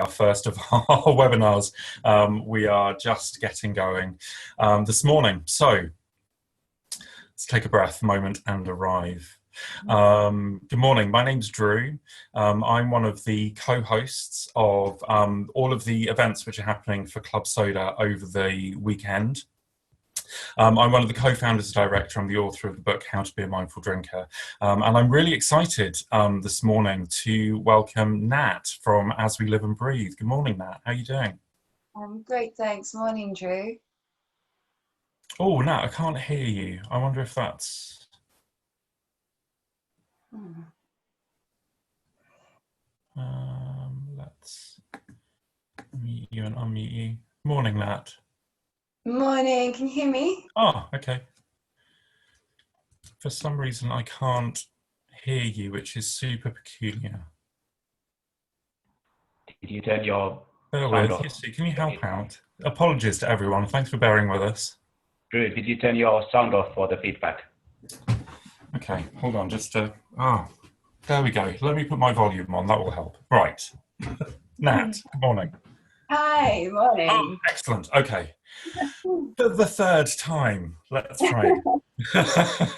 our first of our webinars. We are just getting going this morning. So let's take a breath, moment, and arrive. Good morning, my name's Drew. I'm one of the co-hosts of all of the events which are happening for Club Soda over the weekend. I'm one of the co-founders and director. I'm the author of the book, How to Be a Mindful Drinker. And I'm really excited this morning to welcome Nat from As We Live and Breathe. Good morning, Nat. How are you doing? Great, thanks. Morning, Drew. Oh, Nat, I can't hear you. I wonder if that's... let's mute you and unmute you. Morning, Nat. Morning, can you hear me? Oh, okay. For some reason, I can't hear you, which is super peculiar. Did you turn your sound off? Yes, can you help out? Apologies to everyone. Thanks for bearing with us. Drew, did you turn your sound off for the feedback? Okay, hold on, just to... Oh, there we go. Let me put my volume on. That will help. Right. Nat, good morning. Hi, morning. Oh, excellent. Okay. The third time. Let's try it.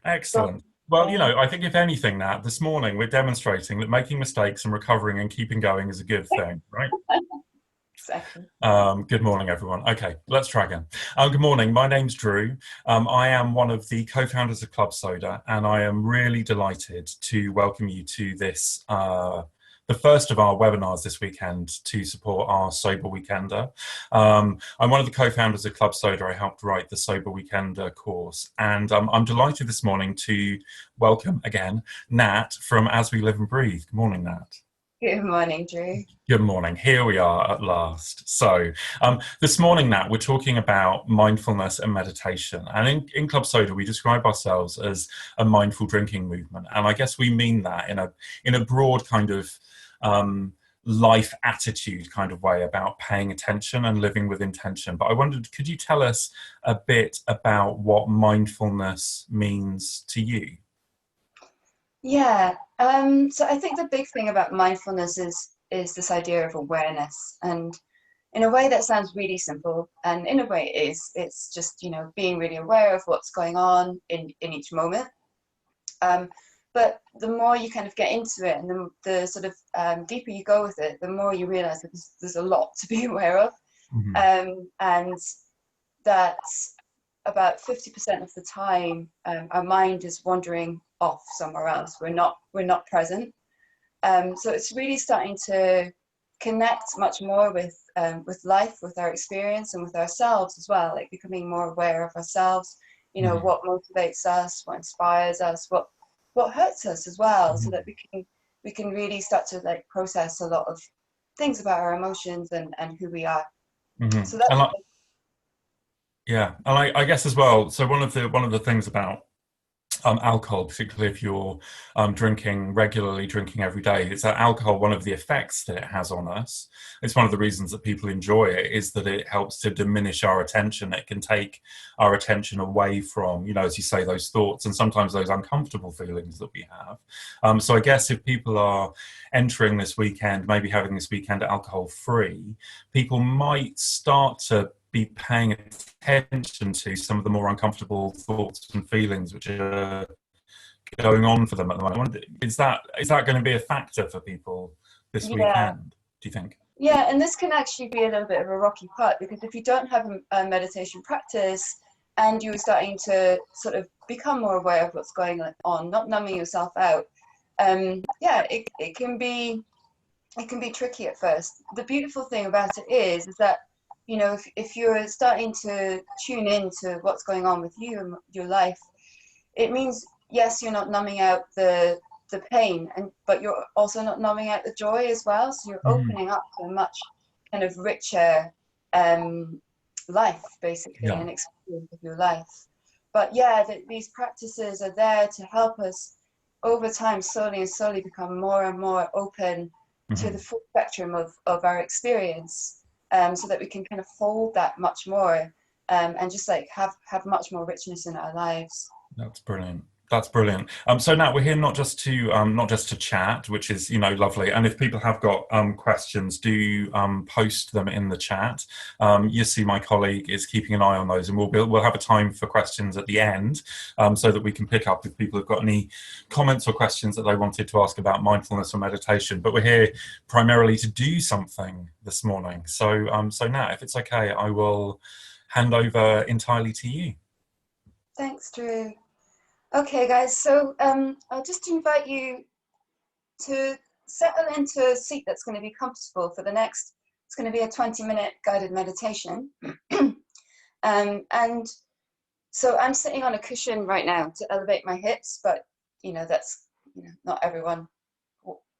Excellent. Well, you know, I think if anything, Nat, this morning we're demonstrating that making mistakes and recovering and keeping going is a good thing, right? Exactly. Good morning, everyone. Okay, let's try again. Good morning. My name's Drew. I am one of the co-founders of Club Soda, and I am really delighted to welcome you to this the first of our webinars this weekend to support our Sober Weekender. I'm one of the co-founders of Club Soda. I helped write the Sober Weekender course, and I'm delighted this morning to welcome again Nat from As We Live and Breathe. Good morning, Nat. Good morning, Drew. Good morning. Here we are at last. So this morning, Nat, we're talking about mindfulness and meditation. And in Club Soda, we describe ourselves as a mindful drinking movement. And I guess we mean that in a broad kind of life attitude kind of way about paying attention and living with intention. But I wondered, could you tell us a bit about what mindfulness means to you? Yeah, so I think the big thing about mindfulness is this idea of awareness, and in a way that sounds really simple, and in a way it is. It's just, you know, being really aware of what's going on in each moment. But the more you kind of get into it, and the sort of deeper you go with it, the more you realize that there's a lot to be aware of, and that about 50% of the time our mind is wandering off somewhere else. We're not present. So it's really starting to connect much more with life, with our experience, and with ourselves as well. Like becoming more aware of ourselves. You know, what motivates us, what inspires us, what hurts us as well, so that we can really start to like process a lot of things about our emotions and who we are. So that's yeah, and I guess as well. So one of the things about alcohol, particularly if you're drinking regularly, drinking every day, is that alcohol, one of the effects that it has on us, it's one of the reasons that people enjoy it, is that it helps to diminish our attention. It can take our attention away from, you know, as you say, those thoughts and sometimes those uncomfortable feelings that we have. So I guess if people are entering this weekend, maybe having this weekend alcohol free, people might start to be paying attention to some of the more uncomfortable thoughts and feelings which are going on for them at the moment. Is that going to be a factor for people this weekend, do you think? Yeah, and this can actually be a little bit of a rocky part, because if you don't have a meditation practice and you're starting to sort of become more aware of what's going on, not numbing yourself out, it can be tricky at first. The beautiful thing about it is that, you know, if you're starting to tune in to what's going on with you and your life, it means, yes, you're not numbing out the pain, but you're also not numbing out the joy as well. So you're opening up to a much kind of richer life, basically, and experience of your life. But yeah, these practices are there to help us over time, slowly become more and more open to the full spectrum of our experience. So that we can kind of hold that much more and just like have much more richness in our lives. That's brilliant. That's brilliant. So now we're here not just to chat, which is lovely. And if people have got questions, do post them in the chat. You see, my colleague is keeping an eye on those, and we'll have a time for questions at the end, so that we can pick up if people have got any comments or questions that they wanted to ask about mindfulness or meditation. But we're here primarily to do something this morning. So now, if it's okay, I will hand over entirely to you. Thanks, Drew. Okay, guys, so I'll just invite you to settle into a seat that's going to be comfortable for the next, it's going to be a 20-minute guided meditation. And so I'm sitting on a cushion right now to elevate my hips, but that's, not everyone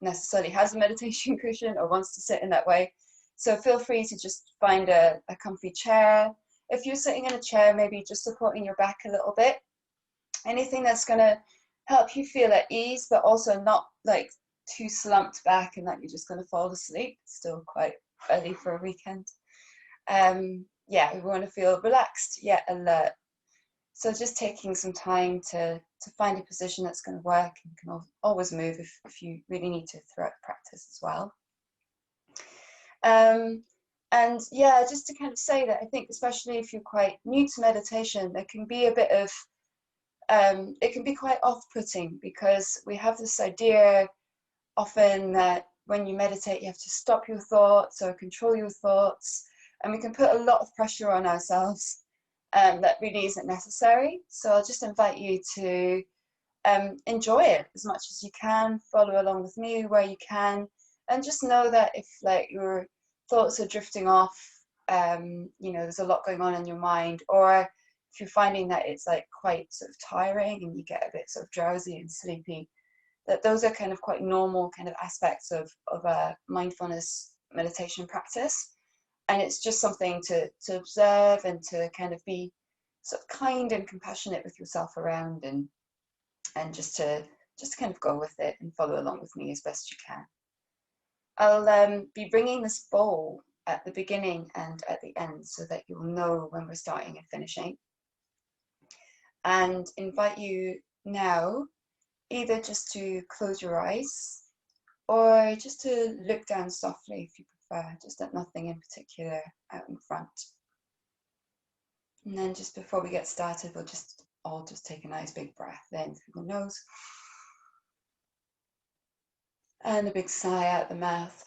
necessarily has a meditation cushion or wants to sit in that way. So feel free to just find a comfy chair. If you're sitting in a chair, maybe just supporting your back a little bit. Anything that's going to help you feel at ease, but also not like too slumped back and that you're just going to fall asleep. It's still quite early for a weekend. Yeah, we want to feel relaxed yet alert. So just taking some time to find a position that's going to work, and can always move if you really need to throughout the practice as well. And yeah, just to kind of say that I think especially if you're quite new to meditation, there can be a bit of it can be quite off-putting, because we have this idea often that when you meditate, you have to stop your thoughts or control your thoughts, and we can put a lot of pressure on ourselves that really isn't necessary. So I'll just invite you to enjoy it as much as you can, follow along with me where you can, and just know that if like your thoughts are drifting off, there's a lot going on in your mind, or if you're finding that it's like quite sort of tiring and you get a bit sort of drowsy and sleepy, that those are kind of quite normal kind of aspects of a mindfulness meditation practice. And it's just something to observe and to kind of be sort of kind and compassionate with yourself around, and just to kind of go with it and follow along with me as best you can. I'll be bringing this bowl at the beginning and at the end so that you'll know when we're starting and finishing. And invite you now either just to close your eyes or just to look down softly if you prefer, just at nothing in particular out in front. And then just before we get started, we'll just all just take a nice big breath in through the nose and a big sigh out the mouth.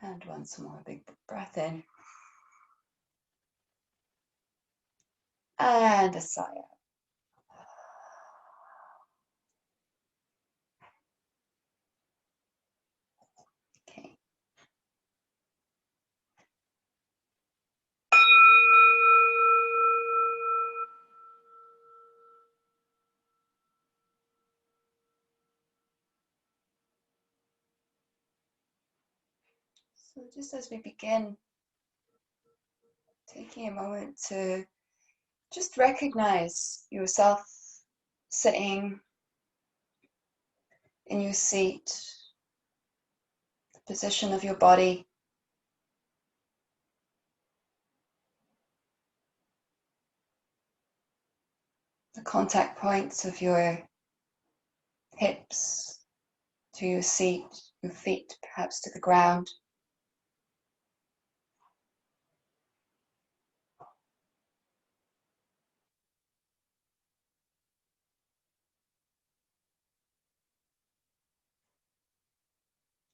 And once more, a big breath in and a sigh out. Okay. So just as we begin, taking a moment to just recognize yourself sitting in your seat, the position of your body, the contact points of your hips to your seat, your feet perhaps to the ground.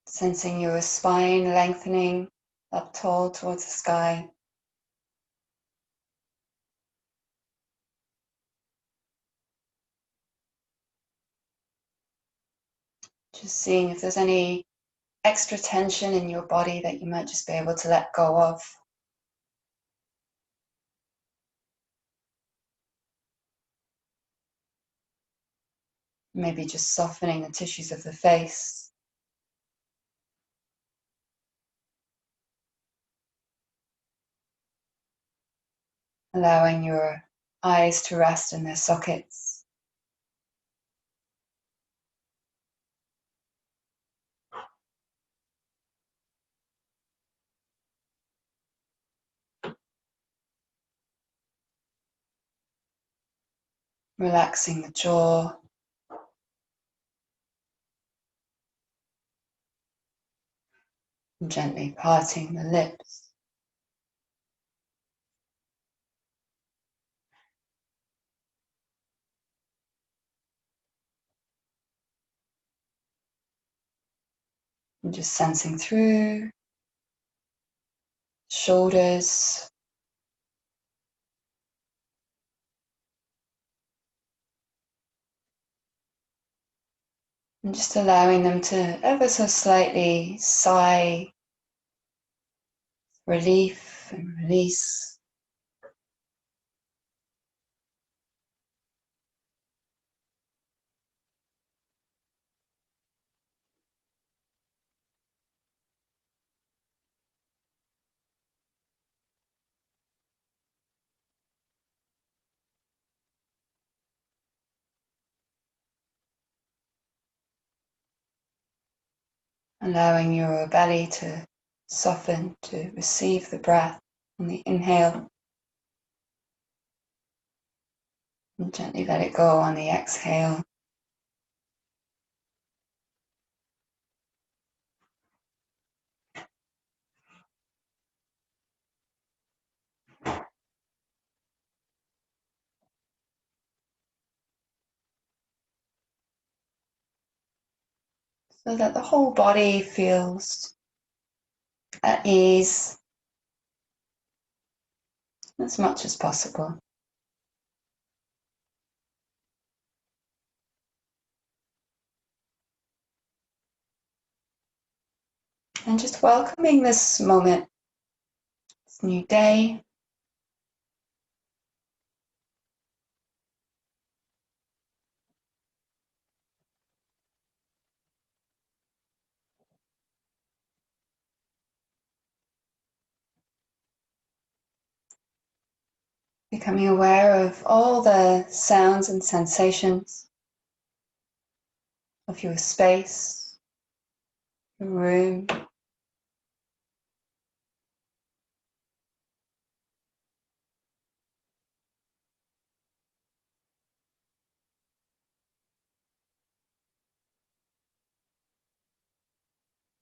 Sensing your spine lengthening up tall towards the sky. Just seeing if there's any extra tension in your body that you might just be able to let go of. Maybe just softening the tissues of the face. Allowing your eyes to rest in their sockets. relaxing the jaw, and gently parting the lips. And just sensing through shoulders, and just allowing them to ever so slightly sigh relief and release. Allowing your belly to soften to receive the breath on the inhale, and gently let it go on the exhale. So that the whole body feels at ease as much as possible. And just welcoming this moment, this new day. Becoming aware of all the sounds and sensations of your space, your room.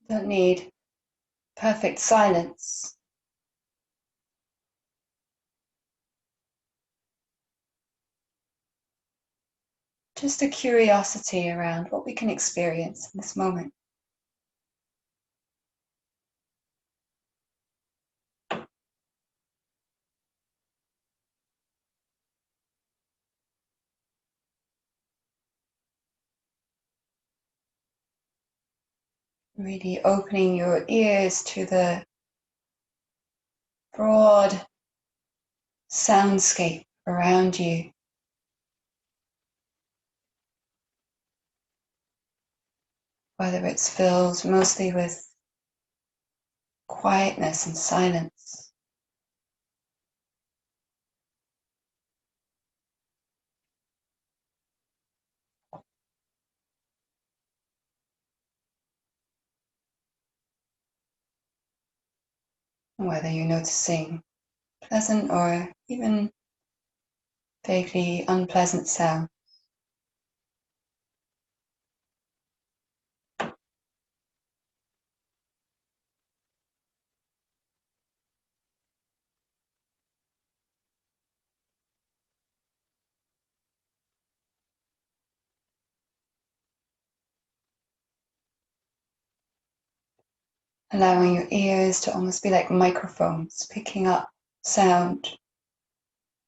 Don't need perfect silence. Just a curiosity around what we can experience in this moment. Really opening your ears to the broad soundscape around you. Whether it's filled mostly with quietness and silence, whether you're noticing pleasant or even vaguely unpleasant sound. Allowing your ears to almost be like microphones, picking up sound,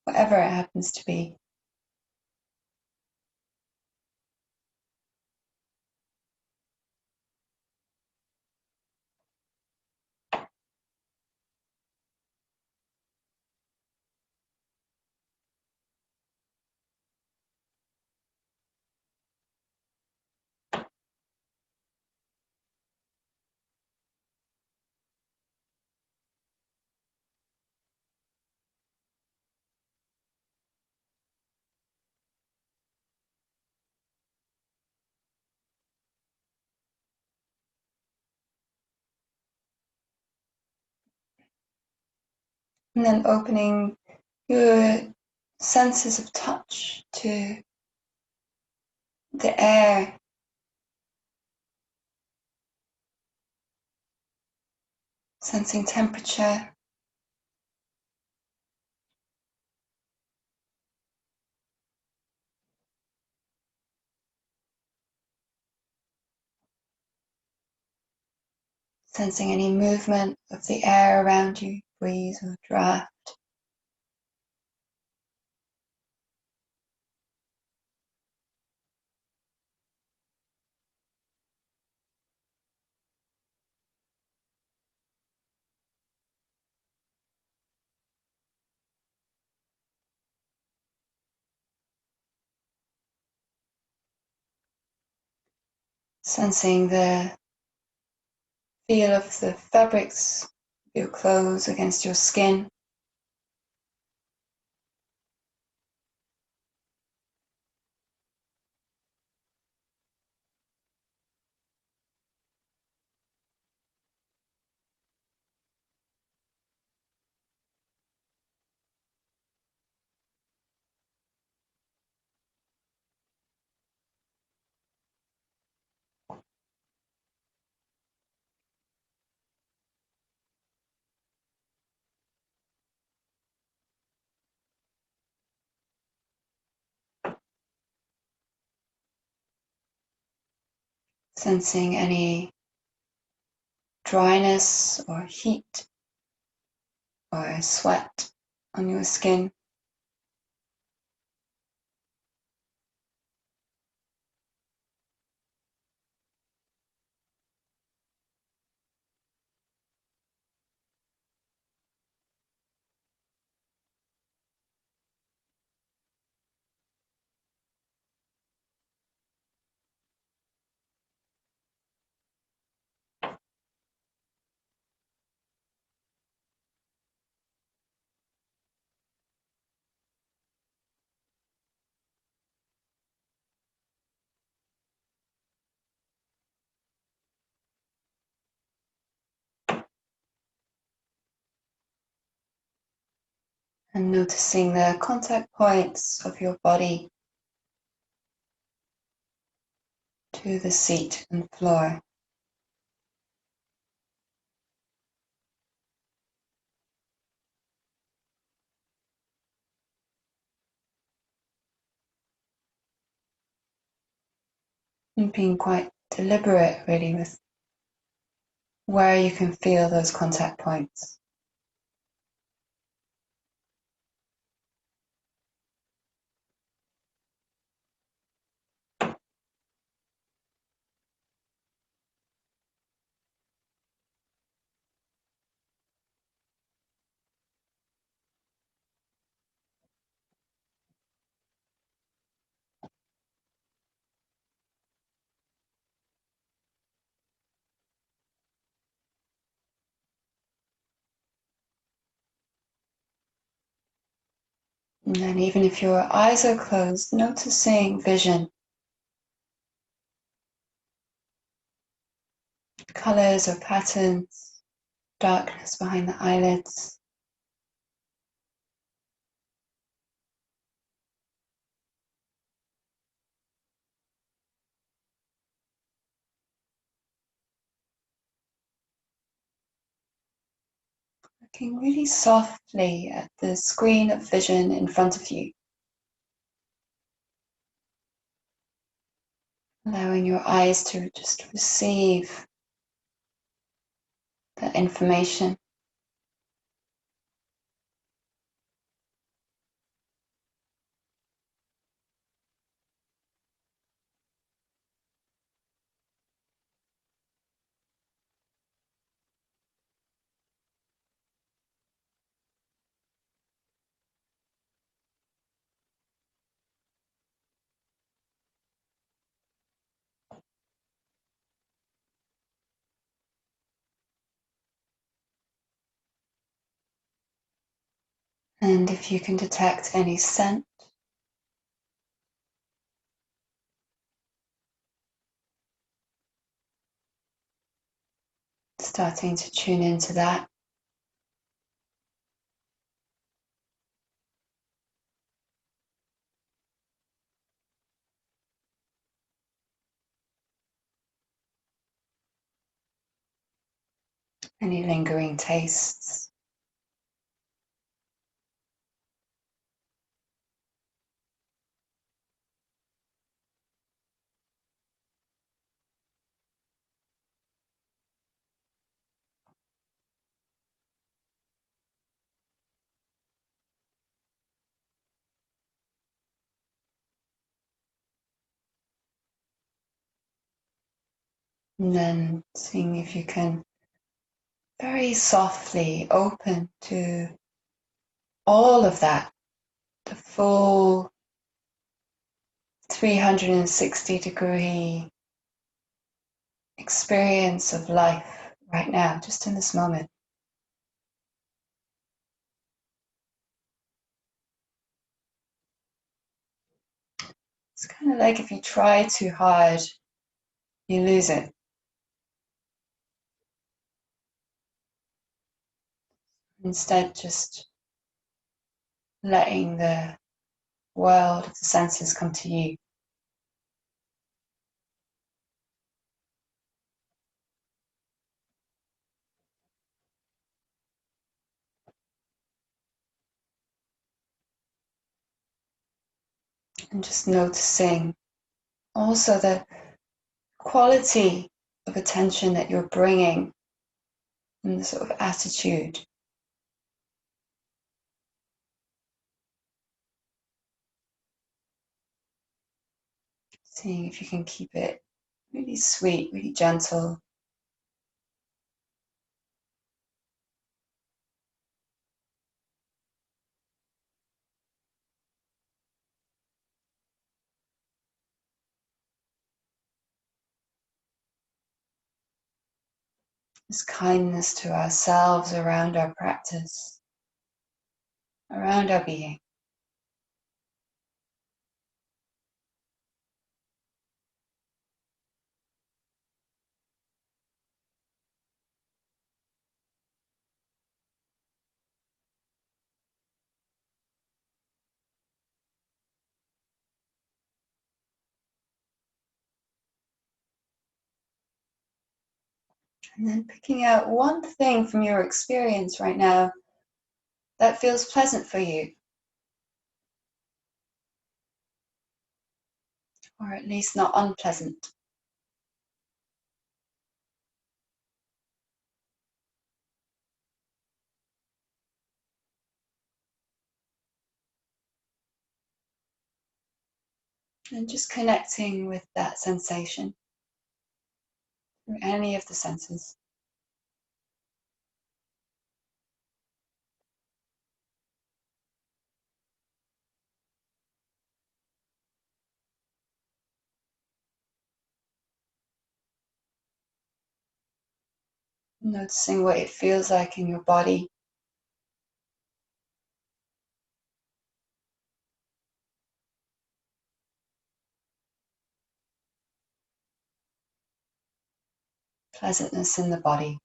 whatever it happens to be. And then opening your senses of touch to the air, sensing temperature, sensing any movement of the air around you, breeze or draft. Sensing the feel of the fabrics of your clothes against your skin. Sensing any dryness or heat or sweat on your skin. And noticing the contact points of your body to the seat and floor. And being quite deliberate really with where you can feel those contact points. And then even if your eyes are closed, noticing vision, colors or patterns, darkness behind the eyelids. Looking really softly at the screen of vision in front of you. Allowing your eyes to just receive that information. And if you can detect any scent, starting to tune into that. Any lingering tastes. And then seeing if you can very softly open to all of that, the full 360-degree experience of life right now, just in this moment. It's kind of like if you try too hard, you lose it. Instead, just letting the world of the senses come to you. And just noticing also the quality of attention that you're bringing and the sort of attitude. Seeing if you can keep it really sweet, really gentle. This kindness to ourselves around our practice, around our being. And then picking out one thing from your experience right now that feels pleasant for you, or at least not unpleasant. And just connecting with that sensation through any of the senses. Noticing what it feels like in your body. Pleasantness in the body.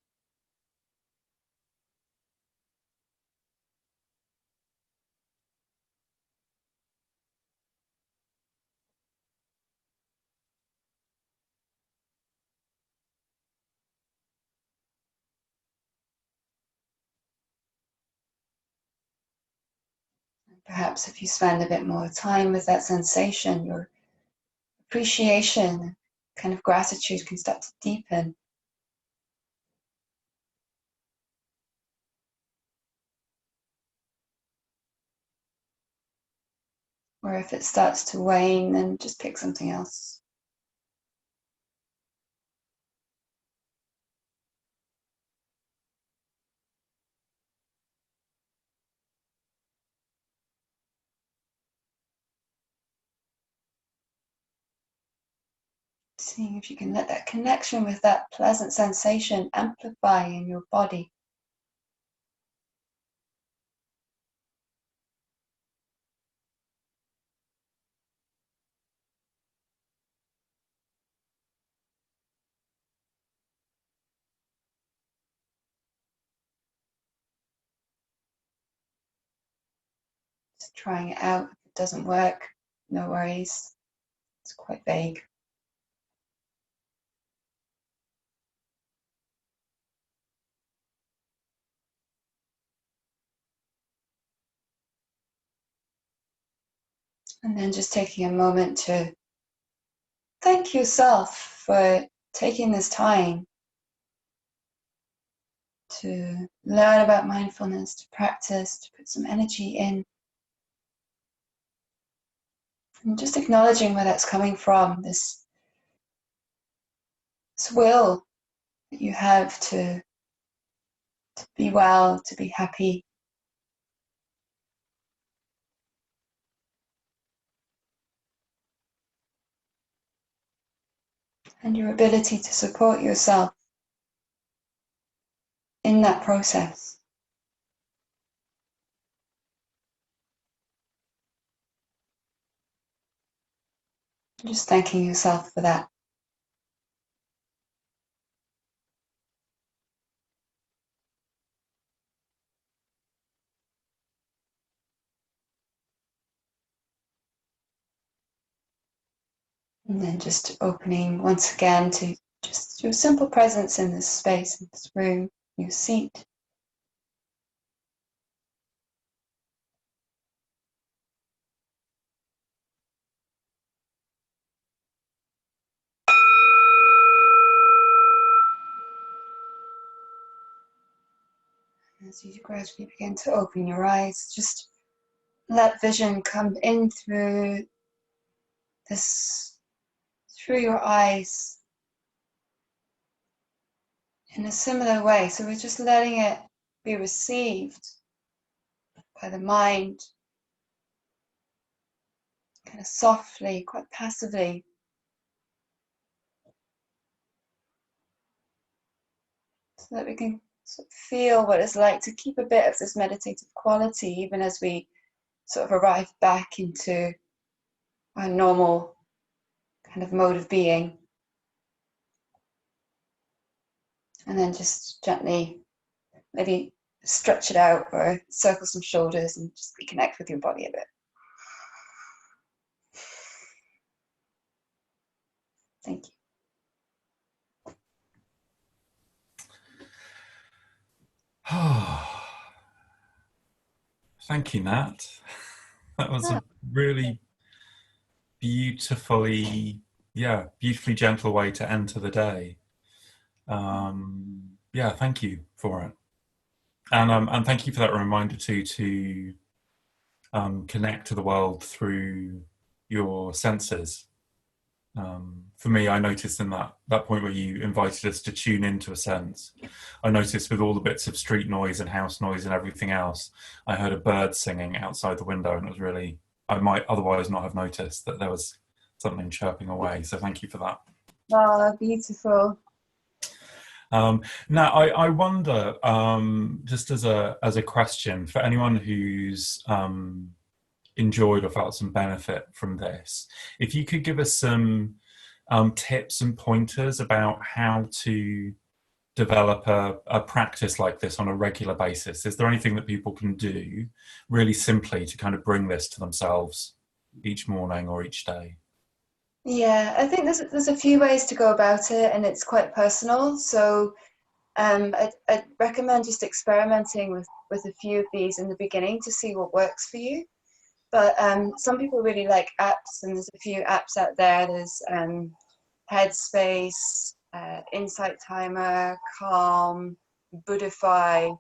Perhaps if you spend a bit more time with that sensation, your appreciation, kind of gratitude can start to deepen. Or if it starts to wane, then just pick something else. Seeing if you can let that connection with that pleasant sensation amplify in your body. Just trying it out. If it doesn't work, no worries. It's quite vague. And then just taking a moment to thank yourself for taking this time to learn about mindfulness, to practice, to put some energy in. And just acknowledging where that's coming from, this will that you have to be well, to be happy. And your ability to support yourself in that process. Just thanking yourself for that. And then just opening once again to just your simple presence in this space, in this room, your seat. As you gradually begin to open your eyes, just let vision come in through your eyes in a similar way. So we're just letting it be received by the mind, kind of softly, quite passively. So that we can sort of feel what it's like to keep a bit of this meditative quality, even as we sort of arrive back into our normal kind of mode of being. And then just gently, maybe stretch it out or circle some shoulders and just reconnect with your body a bit. Thank you. Thank you, Nat. That was a really beautifully gentle way to enter the day. Yeah, thank you for it. And thank you for that reminder too, to connect to the world through your senses. For me, I noticed in that point where you invited us to tune into a sense, I noticed with all the bits of street noise and house noise and everything else, I heard a bird singing outside the window, and it was really, I might otherwise not have noticed that there was something chirping away. So thank you for that. Oh, beautiful. Now, I wonder, just as a question for anyone who's enjoyed or felt some benefit from this, if you could give us some tips and pointers about how to develop a practice like this on a regular basis. Is there anything that people can do really simply to kind of bring this to themselves each morning or each day? Yeah, I think there's a few ways to go about it, and it's quite personal. So I'd recommend just experimenting with a few of these in the beginning to see what works for you. But some people really like apps, and there's a few apps out there. There's Headspace, Insight Timer, Calm, Buddhify.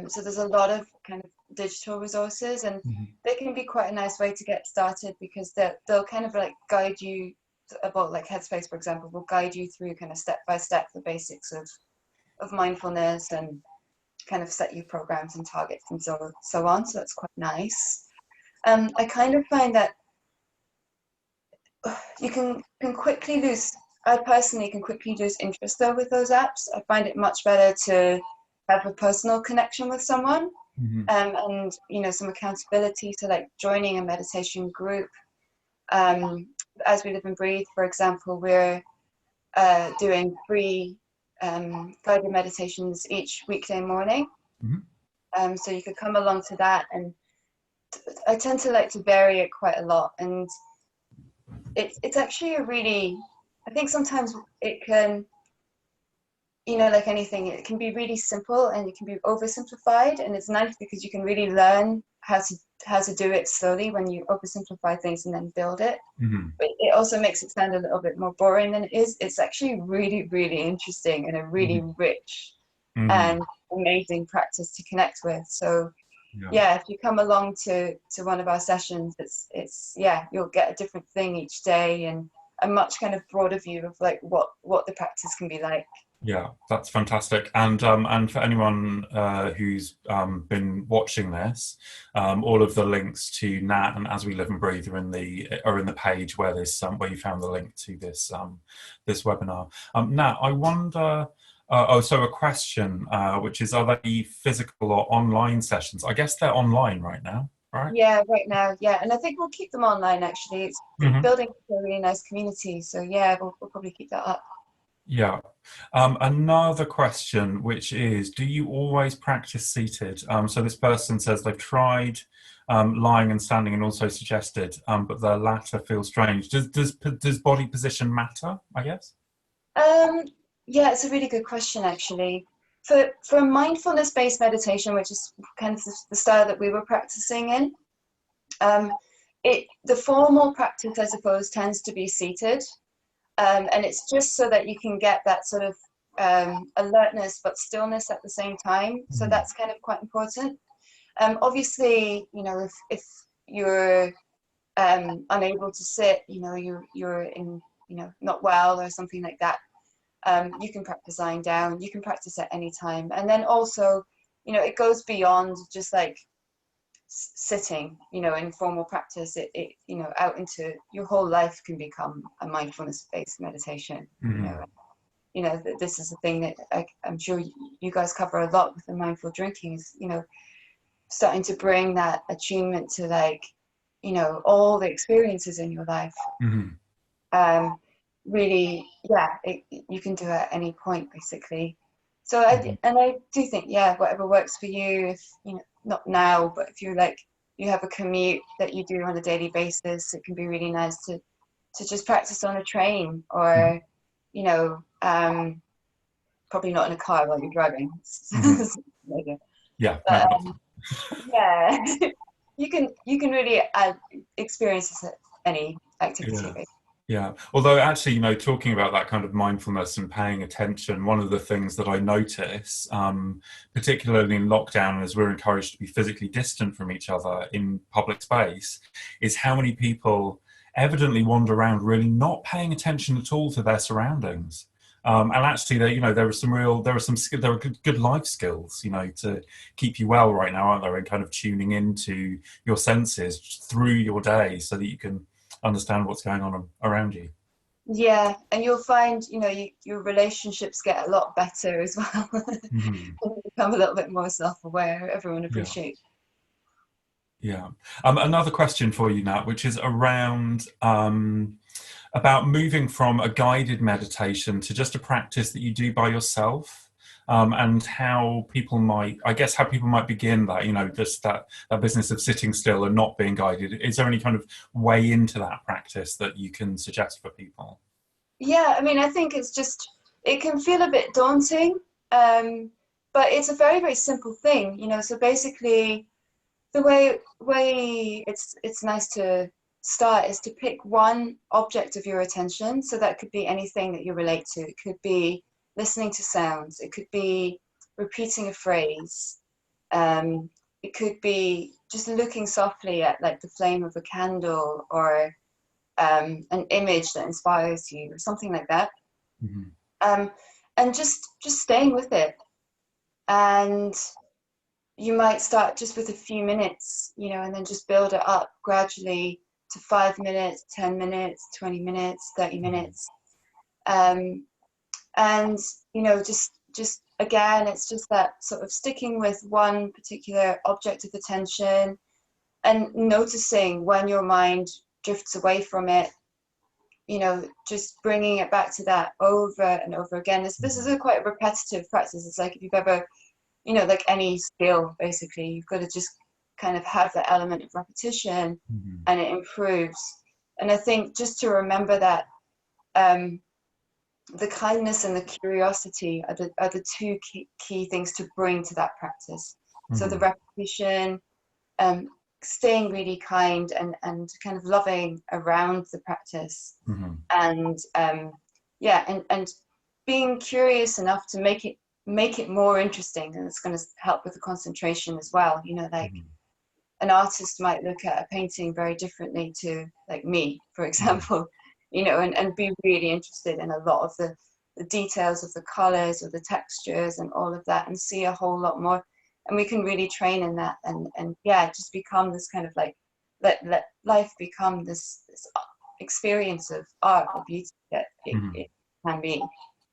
So there's a lot of kind of digital resources, and they can be quite a nice way to get started, because they'll kind of like guide you about, like Headspace, for example, will guide you through kind of step by step the basics of mindfulness, and kind of set you programs and targets and so on. So that's quite nice. I kind of find that you can quickly lose. I personally can quickly lose interest though with those apps. I find it much better to have a personal connection with someone, and some accountability. So like joining a meditation group. As we live and breathe, for example, we're doing free guided meditations each weekday morning. So you could come along to that, and I tend to like to vary it quite a lot, and it's actually a really, I think sometimes it can, like anything, it can be really simple and it can be oversimplified, and it's nice because you can really learn how to how to do it slowly when you oversimplify things and then build it. Mm-hmm. But it also makes it sound a little bit more boring than it is. It's actually really, really interesting and a really rich Mm-hmm. and amazing practice to connect with. So Yeah. yeah, if you come along to one of our sessions, it's yeah, you'll get a different thing each day and a much kind of broader view of like what the practice can be like. Yeah, that's fantastic. And for anyone who's been watching this, all of the links to Nat and As We Live and Breathe are in the page where where you found the link to this webinar. Nat, I wonder. So a question, which is, are they physical or online sessions? I guess they're online right now, right? Yeah, right now, yeah, and I think we'll keep them online. Actually, it's Mm-hmm. building a really nice community. So yeah, we'll probably keep that up. Yeah. Another question, which is, do you always practice seated? So this person says they've tried lying and standing and also suggested, but the latter feels strange. Does body position matter, I guess? Um, yeah, it's a really good question, actually. For mindfulness-based meditation, which is kind of the style that we were practicing in, the formal practice, I suppose, tends to be seated, and it's just so that you can get that sort of alertness but stillness at the same time. So that's kind of quite important. Obviously, you know, if you're unable to sit, you know, you're in, you know, not well or something like that, you can practice lying down. You can practice at any time, and then also, you know, it goes beyond just like sitting, you know, in formal practice. It you know, out into your whole life can become a mindfulness based meditation. Mm-hmm. You know, this is a thing that I'm sure you guys cover a lot with the mindful drinking, is, you know, starting to bring that attunement to, like, you know, all the experiences in your life. Mm-hmm. Really, yeah, you can do it at any point, basically. So Mm-hmm. I do think, yeah, whatever works for you. If, you know, not now, but if you're like, you have a commute that you do on a daily basis, it can be really nice to just practice on a train, or, you know, probably not in a car while you're driving. Mm-hmm. Maybe. Yeah, But maybe not. yeah, you can really add experiences at any activity, Yeah. basically. Yeah. Although actually, you know, talking about that kind of mindfulness and paying attention, one of the things that I notice, particularly in lockdown, as we're encouraged to be physically distant from each other in public space, is how many people evidently wander around really not paying attention at all to their surroundings. And actually, there are good life skills, you know, to keep you well right now, aren't there? And kind of tuning into your senses through your day so that you can understand what's going on around you. Yeah, and you'll find, you know, your relationships get a lot better as well. Mm-hmm. You become a little bit more self-aware. Everyone Yeah. appreciates. Yeah. Another question for you, Nat, which is around about moving from a guided meditation to just a practice that you do by yourself. And how people might, I guess, how people might begin that, you know, just that business of sitting still and not being guided. Is there any kind of way into that practice that you can suggest for people? Yeah, I mean, I think it's just, it can feel a bit daunting, but it's a very, very simple thing, you know. So basically, the way it's nice to start is to pick one object of your attention. So that could be anything that you relate to. It could be listening to sounds. It could be repeating a phrase. It could be just looking softly at, like, the flame of a candle, or an image that inspires you, or something like that. Mm-hmm. Um, and just staying with it. And you might start just with a few minutes, you know, and then just build it up gradually to 5 minutes, 10 minutes, 20 minutes, 30 minutes. And, you know, just again, it's just that sort of sticking with one particular object of attention and noticing when your mind drifts away from it, you know, just bringing it back to that over and over again. This is a quite repetitive practice. It's like, if you've ever, you know, like any skill, basically, you've got to just kind of have that element of repetition, Mm-hmm. and it improves. And I think just to remember that the kindness and the curiosity are the two key things to bring to that practice. So the Mm-hmm. repetition, staying really kind and kind of loving around the practice, Mm-hmm. and yeah, and being curious enough to make it more interesting, and it's going to help with the concentration as well. You know, like Mm-hmm. an artist might look at a painting very differently to like me, for Mm-hmm. example, you know, and be really interested in a lot of the details of the colors or the textures and all of that, and see a whole lot more. And we can really train in that, and yeah, just become this kind of like let life become this experience of art or beauty that Mm-hmm. it can be.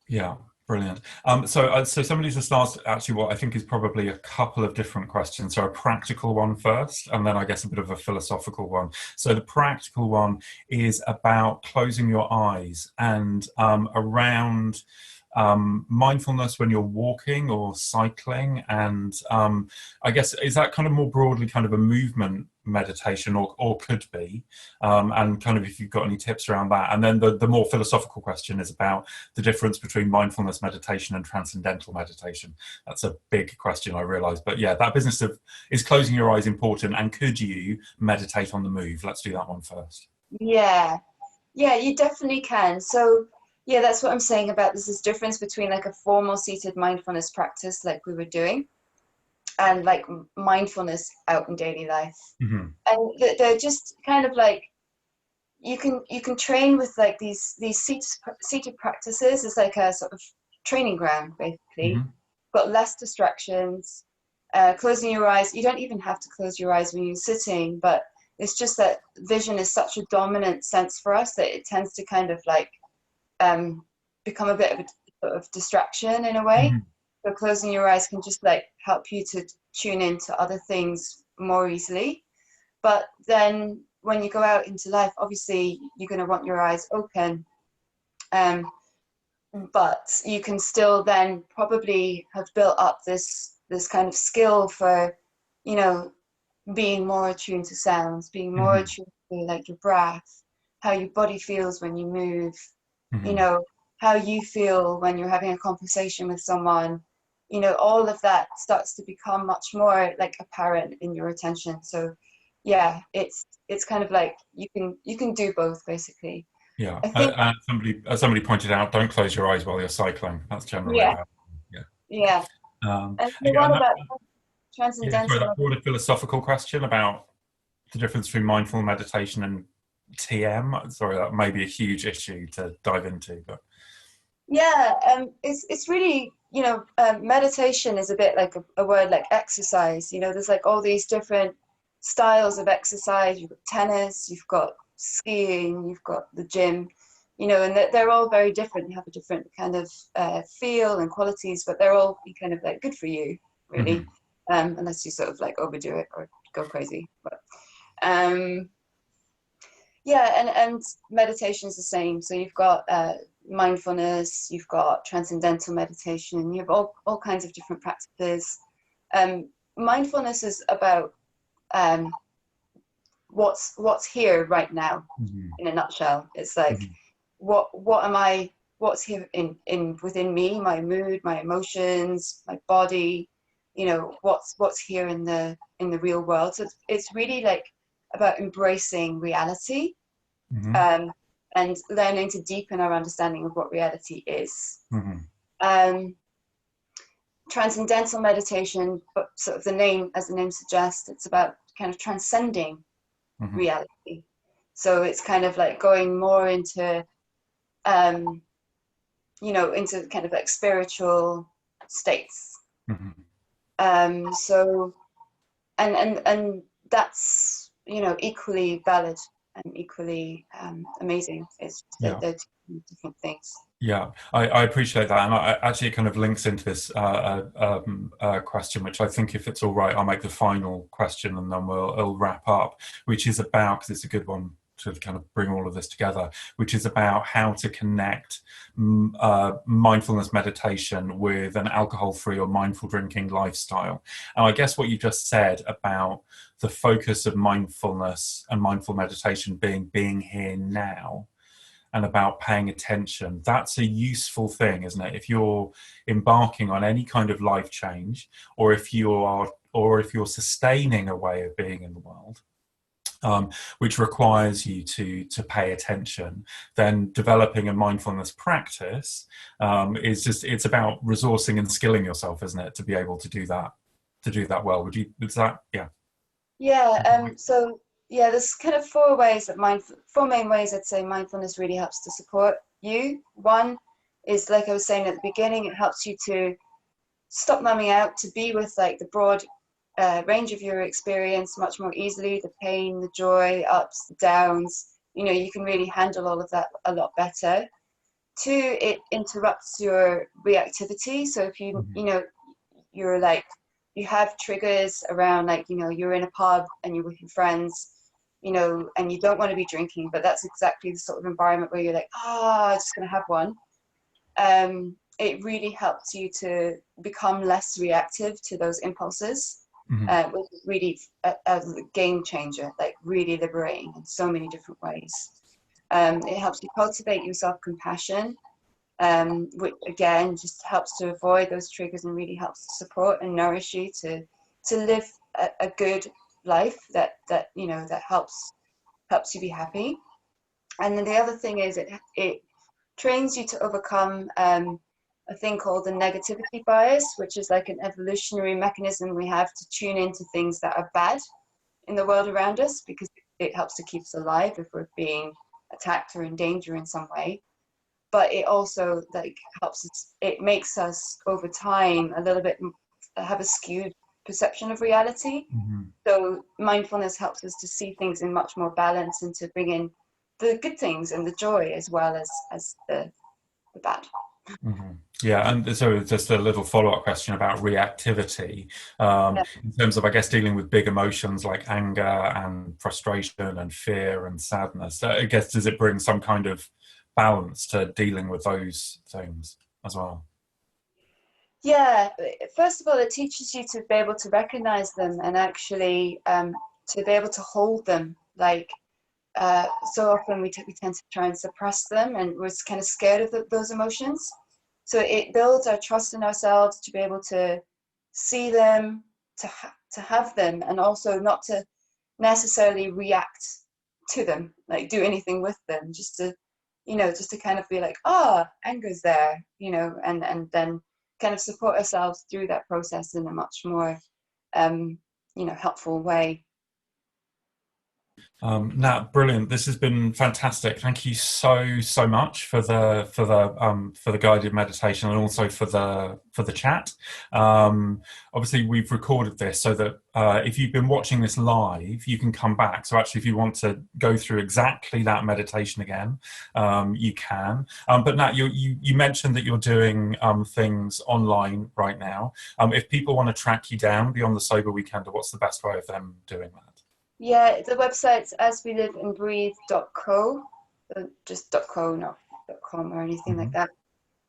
Yeah, brilliant. So somebody's just asked actually what I think is probably a couple of different questions. So a practical one first, and then I guess a bit of a philosophical one. So the practical one is about closing your eyes and around mindfulness when you're walking or cycling, and I guess is that kind of more broadly kind of a movement meditation, or could be, and kind of if you've got any tips around that. And then the more philosophical question is about the difference between mindfulness meditation and transcendental meditation. That's a big question, I realize, but yeah, that business of is closing your eyes important, and could you meditate on the move? Let's do that one first. Yeah, yeah, you definitely can. So yeah, that's what I'm saying about this difference between like a formal seated mindfulness practice like we were doing, and like mindfulness out in daily life. Mm-hmm. And they're just kind of like you can train with like these seated practices. It's like a sort of training ground basically. Mm-hmm. Got less distractions. Closing your eyes. You don't even have to close your eyes when you're sitting, but it's just that vision is such a dominant sense for us that it tends to kind of like become a bit of a sort of distraction in a way. Mm-hmm. So closing your eyes can just like help you to tune into other things more easily. But then when you go out into life, obviously you're going to want your eyes open. Um, but you can still then probably have built up this kind of skill for, you know, being more attuned to sounds, being more Mm-hmm. attuned to like your breath, how your body feels when you move, you Mm-hmm. know, how you feel when you're having a conversation with someone. You know, all of that starts to become much more like apparent in your attention. So yeah, it's kind of like you can do both basically. Yeah, I think somebody pointed out, don't close your eyes while you're cycling. That's generally a yeah, bad thing. yeah. Yeah. And the Again, one about sorry, transcendental. that broader philosophical question about the difference between mindful meditation and TM. Sorry, that may be a huge issue to dive into, but Yeah, it's really, you know, meditation is a bit like a word like exercise. You know, there's like all these different styles of exercise. You've got tennis, you've got skiing, you've got the gym, you know, and they're all very different. They have a different kind of feel and qualities, but they're all kind of like good for you, really, mm-hmm. unless you sort of like overdo it or go crazy. But um, yeah, and meditation is the same. So you've got mindfulness, you've got transcendental meditation, you have all kinds of different practices. Mindfulness is about um, what's here right now, Mm-hmm. in a nutshell. It's like Mm-hmm. what am I? What's here in within me? My mood, my emotions, my body. You know, what's here in the real world. So it's really like about embracing reality, Mm-hmm. um, and learning to deepen our understanding of what reality is. Mm-hmm. Um, Transcendental meditation, but sort of the name, as the name suggests, it's about kind of transcending Mm-hmm. reality. So it's kind of like going more into, um, you know, into kind of like spiritual states. Mm-hmm. So, and that's, you know, equally valid and equally amazing. It's just that Yeah. they're two different things. Yeah, I appreciate that, and actually it kind of links into this question, which I think, if it's all right, I'll make the final question, and then we'll wrap up, which is about, because it's a good one to kind of bring all of this together, which is about how to connect mindfulness meditation with an alcohol-free or mindful drinking lifestyle. And I guess what you just said about the focus of mindfulness and mindful meditation being here now, and about paying attention, that's a useful thing, isn't it? If you're embarking on any kind of life change, or if you are, or if you're sustaining a way of being in the world, which requires you to pay attention, then developing a mindfulness practice it's about resourcing and skilling yourself, isn't it, to be able to do that well. Is that, yeah? Yeah. So yeah, there's kind of four main ways I'd say mindfulness really helps to support you. One is, like I was saying at the beginning, it helps you to stop numbing out, to be with like the broad range of your experience much more easily, the pain, the joy, ups, the downs. You can really handle all of that a lot better. Two, it interrupts your reactivity. So if you're like, you have triggers around, like, you're in a pub and you're with your friends, and you don't want to be drinking, but that's exactly the sort of environment where you're like, I'm just going to have one. It really helps you to become less reactive to those impulses, which is really a game changer, like really liberating in so many different ways. It helps you cultivate your self-compassion, which again just helps to avoid those triggers and really helps to support and nourish you to live a good life that helps you be happy. And then the other thing is it trains you to overcome a thing called the negativity bias, which is like an evolutionary mechanism we have to tune into things that are bad in the world around us, because it helps to keep us alive if we're being attacked or in danger in some way. But it also like helps us, it makes us over time a little bit have a skewed perception of reality. So mindfulness helps us to see things in much more balance and to bring in the good things and the joy as well as the bad. Yeah, and so just a little follow-up question about reactivity, in terms of, I guess, dealing with big emotions like anger and frustration and fear and sadness. I guess, does it bring some kind of balance to dealing with those things as well? Yeah, first of all, it teaches you to be able to recognize them and actually to be able to hold them. Like, so often we tend to try and suppress them, and we're kind of scared of those emotions. So it builds our trust in ourselves to be able to see them, to have them, and also not to necessarily react to them, like do anything with them, just to kind of be like, anger's there, and then kind of support ourselves through that process in a much more helpful way. Nat, brilliant. This has been fantastic. Thank you so much for the guided meditation, and also for the chat. Obviously, we've recorded this so that if you've been watching this live, you can come back. So actually, if you want to go through exactly that meditation again, you can. But Nat, you mentioned that you're doing things online right now. If people want to track you down beyond the Sober Weekender, what's the best way of them doing that? Yeah, the website's asweliveandbreathe.co, just .co, not .com or anything like that.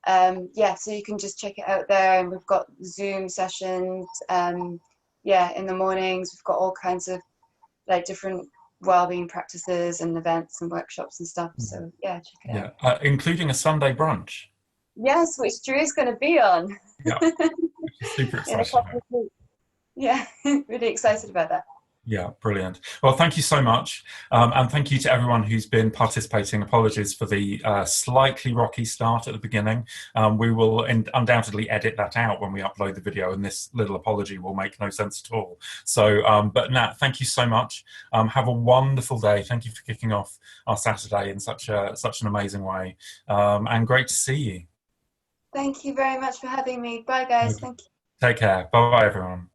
So you can just check it out there, and we've got Zoom sessions. In the mornings we've got all kinds of like different wellbeing practices and events and workshops and stuff. So yeah, check it out. Including a Sunday brunch. Yes, which Drew's going to be on. Yeah, super In a excited couple about. of weeks. Yeah, really excited about that. Yeah, brilliant. Well, thank you so much. And thank you to everyone who's been participating. Apologies for the slightly rocky start at the beginning. We will undoubtedly edit that out when we upload the video, and this little apology will make no sense at all. So, but Nat, thank you so much. Have a wonderful day. Thank you for kicking off our Saturday in such an amazing way. And great to see you. Thank you very much for having me. Bye, guys. Okay. Thank you. Take care. Bye-bye, everyone.